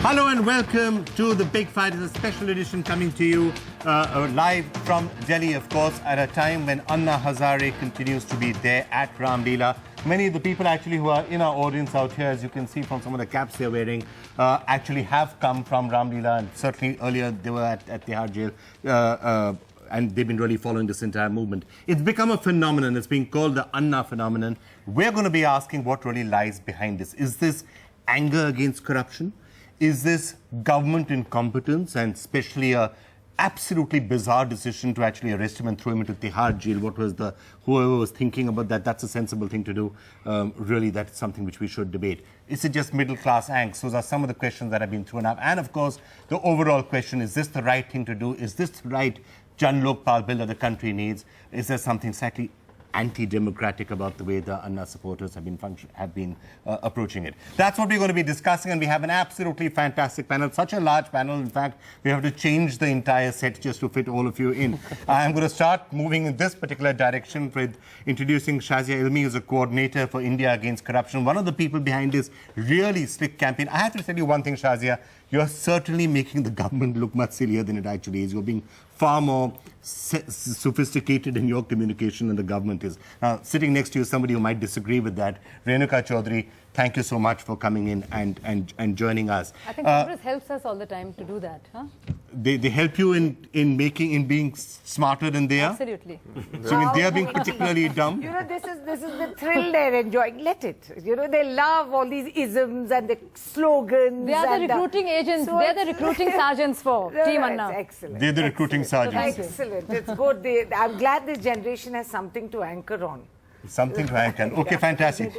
Hello and welcome to The Big Fight. It's a special edition coming to you live from Delhi, of course, at a time when Anna Hazare continues to be there at Ramlila. Many of the people actually who are in our audience out here, as you can see from some of the caps they're wearing, actually have come from Ramlila, and certainly earlier they were at Tihar jail. And they've been really following this entire movement. It's become a phenomenon. It's being called the Anna phenomenon. We're going to be asking what really lies behind this. Is this anger against corruption? Is this government incompetence, and especially a absolutely bizarre decision to actually arrest him and throw him into Tihar jail? What was whoever was thinking about that? That's a sensible thing to do. Really, that's something which we should debate. Is it just middle-class angst? Those are some of the questions that have been thrown up. And of course, the overall question, is this the right thing to do? Is this the right Lokpal Bill that the country needs? Is there something slightly anti-democratic about the way the Anna supporters have been approaching it? That's what we're going to be discussing, and we have an absolutely fantastic panel. Such a large panel, in fact, we have to change the entire set just to fit all of you in. I'm going to start moving in this particular direction with introducing Shazia Ilmi, who's a coordinator for India Against Corruption, one of the people behind this really slick campaign. I have to tell you one thing, Shazia. You're certainly making the government look much sillier than it actually is. You're being far more sophisticated in your communication than the government is. Now, sitting next to you is somebody who might disagree with that. Renuka Chaudhary, thank you so much for coming in and joining us. I think Congress helps us all the time to do that, huh? They help you in being smarter than they are? Absolutely. So I mean, they are being particularly dumb? You know, this is the thrill they're enjoying. Let it. You know, they love all these isms and the slogans. They are the recruiting agents. So they're the recruiting sergeants for Team Anna. Excellent. They're the recruiting sergeants. Excellent. It's good. I'm glad this generation has something to anchor on. Something to anchor. Okay, fantastic.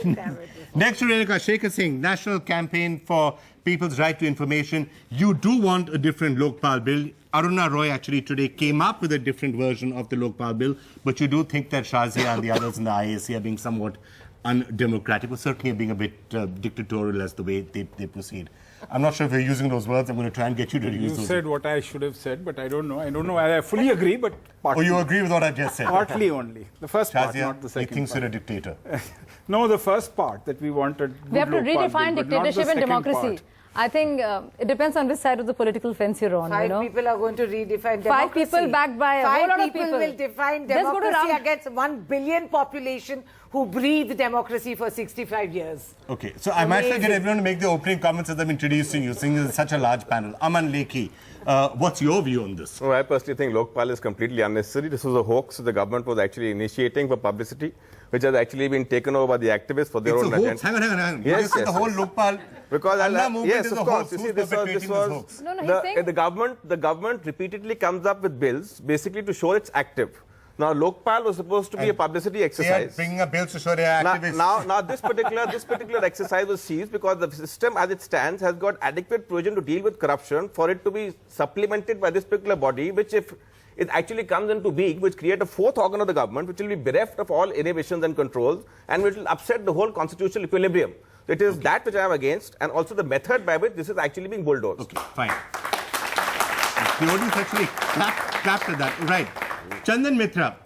Next to Renuka, Shekhar Singh, National Campaign for People's Right to Information. You do want a different Lokpal Bill. Aruna Roy actually today came up with a different version of the Lokpal Bill, but you do think that Shazia and the others in the IAC are being somewhat undemocratic, or certainly being a bit dictatorial as the way they proceed. I'm not sure if you're using those words. I'm going to try and get you to use those. You said what I should have said, but I don't know. I don't know. I fully agree, but partly. Oh, you agree with what I just said? Partly only. The first Shazia, part, not the second he thinks part. you're a dictator. No, the first part, that we wanted. We have to redefine dictatorship and democracy. I think it depends on which side of the political fence you're on. Five people are going to redefine democracy. 5 people backed by a whole lot of people. 5 people will define democracy against 1 billion population who breathed democracy for 65 years. Okay, so I might as well get everyone to make the opening comments as I'm introducing you, seeing this is such a large panel. Aman Lekhi, what's your view on this? No, I personally think Lokpal is completely unnecessary. This was a hoax the government was actually initiating for publicity, which has actually been taken over by the activists for their own agenda. It's a hoax. Hang on. Yes, the whole Lokpal because movement yes, is of a course. hoax. You see, Who's perpetrating this hoax? No, he's saying... the government repeatedly comes up with bills basically to show it's active. Now, Lokpal was supposed to be a publicity exercise. They are bringing up bills to show they are activists. Now, this particular exercise was seized because the system, as it stands, has got adequate provision to deal with corruption for it to be supplemented by this particular body, which, if it actually comes into being, which create a fourth organ of the government, which will be bereft of all inhibitions and controls, and which will upset the whole constitutional equilibrium. So it is that which I am against, and also the method by which this is actually being bulldozed. Okay, fine. The audience actually clapped at that. Right. Chandan Mitra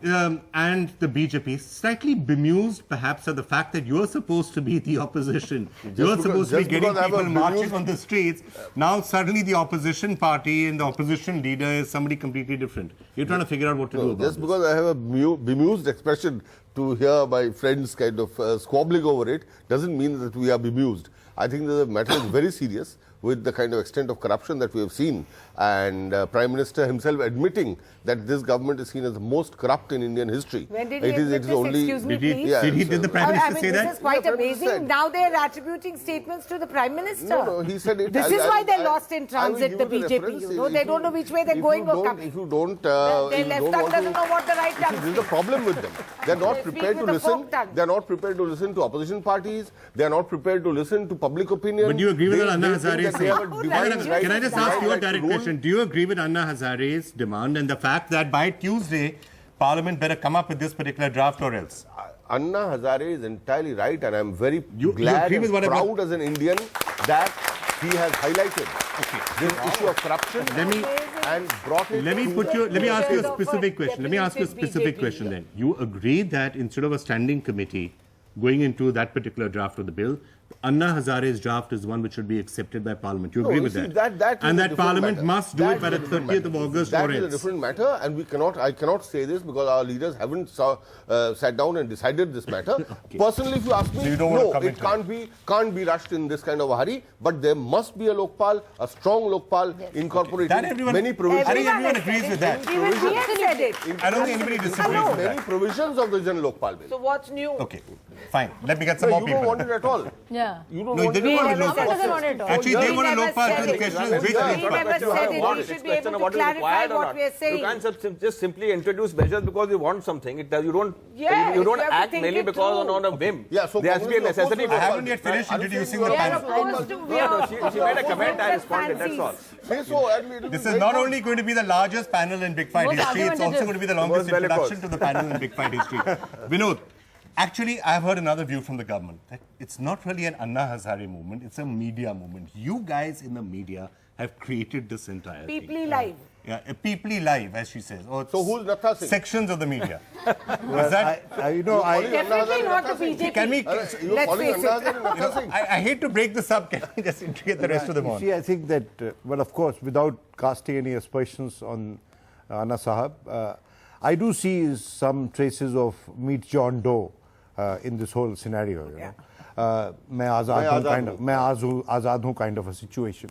and the BJP slightly bemused perhaps at the fact that you're supposed to be the opposition. You're supposed to be getting people marching on the streets. Now suddenly the opposition party and the opposition leader is somebody completely different. You're trying to figure out what to do about Just because I have a bemused expression to hear my friends kind of squabbling over it doesn't mean that we are bemused. I think the matter is very serious with the kind of extent of corruption that we have seen, and Prime Minister himself admitting that this government is seen as the most corrupt in Indian history. When did he admit this? Excuse me, please. Did the Prime Minister say that? This is quite amazing. Now they are attributing statements to the Prime Minister. No, he said it. This is why they're lost in transit, the BJP. You know, they don't know which way they're going or coming. If you don't... Their left tongue doesn't know what the right tongue is. This is a problem with them. They're not prepared to listen. They're not prepared to listen to opposition parties. They're not prepared to listen to public opinion. But do you agree with what Anna Hazare said? Can I just ask you a direct question? Do you agree with Anna Hazare's demand and the fact that by Tuesday, Parliament better come up with this particular draft or else? Anna Hazare is entirely right, and I'm very glad and proud as an Indian that he has highlighted this issue of corruption and brought it. Let me ask you a specific question. Let me ask you a specific question then. You agree that instead of a standing committee going into that particular draft of the bill, Anna Hazare's draft is one which should be accepted by Parliament. You No, agree you with see, that? that is And a that different Parliament matter. must do That it by is the a different 30th of matter. August That or is a else. different matter, and I cannot say this because our leaders haven't sat down and decided this matter. Personally, if you ask me, So you don't want to no, comment it can't be rushed in this kind of a hurry. But there must be a Lokpal, a strong Lokpal, incorporating That everyone- many provisions. I think everyone agrees with that. Even we have said it. I don't think anybody disagrees with Many that. provisions of the General Lokpal Bill. So what's new? Okay, fine. Let me get some No, more you don't people. want it at all. Yeah. You don't No, want they it. don't want a never Lokpal. said Doesn't want it all. Actually, they We want a never Lokpal. said The it. question is Yeah. which We Lokpal? never said it. want We it. should It's be question able of to what is clarify required or what not. we are saying. You can't just simply introduce measures because you want something. You don't Yes, you don't you have to act think merely it because through. on a whim. Yeah, so there has to be a Congress is opposed necessity. to I Lokpal haven't yet Bill. finished Are you introducing saying the you are We are panel. opposed to. We No, are she made a comment. I responded. That's all. Say so, and it will This be is very not good. only going to be the largest panel in Big Fight Most history, it's also argumentative. going to be the longest Most valuable. introduction to the panel in Big Fight history. Vinod, actually, I've heard another view from the government that it's not really an Anna Hazare movement, it's a media movement. You guys in the media have created this entire thing. People live. Yeah, a Peoply Live, as she says. Or So who's Natha Singh? sections of the media. Well, Is that, Definitely not the BJP. can we? You are Let's calling face Anna it. Hazare and Natha Singh. I hate to break this up. Can we just integrate the rest of them You on? see, I think that, well, of course, without casting any aspersions on Anna Sahab, I do see some traces of Meet John Doe in this whole scenario. You know, मैं आज़ाद हूँ kind of a situation.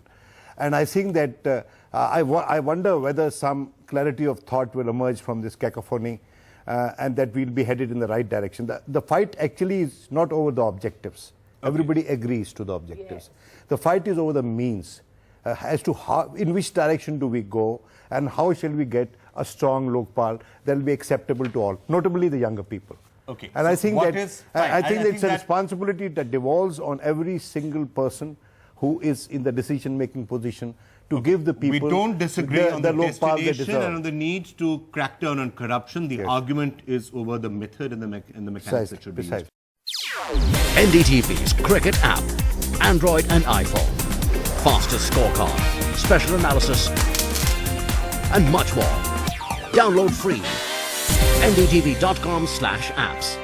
And I think that I wonder whether some clarity of thought will emerge from this cacophony and that we'll be headed in the right direction. The fight actually is not over the objectives. Everybody agrees to the objectives. The fight is over the means as to how, in which direction do we go and how shall we get a strong Lokpal that will be acceptable to all, notably the younger people. Okay. And So I think what that is- fine. I think I it's think a that- responsibility that devolves on every single person who is in the decision-making position to give the We people don't disagree on the Lokpal they destination and on deserve. the need to crack down on corruption. The Yes. argument is over the method and the mechanics that should be used. Precisely. NDTV's Cricket app, Android and iPhone. Fastest scorecard, special analysis, and much more. Download free. ndtv.com/apps.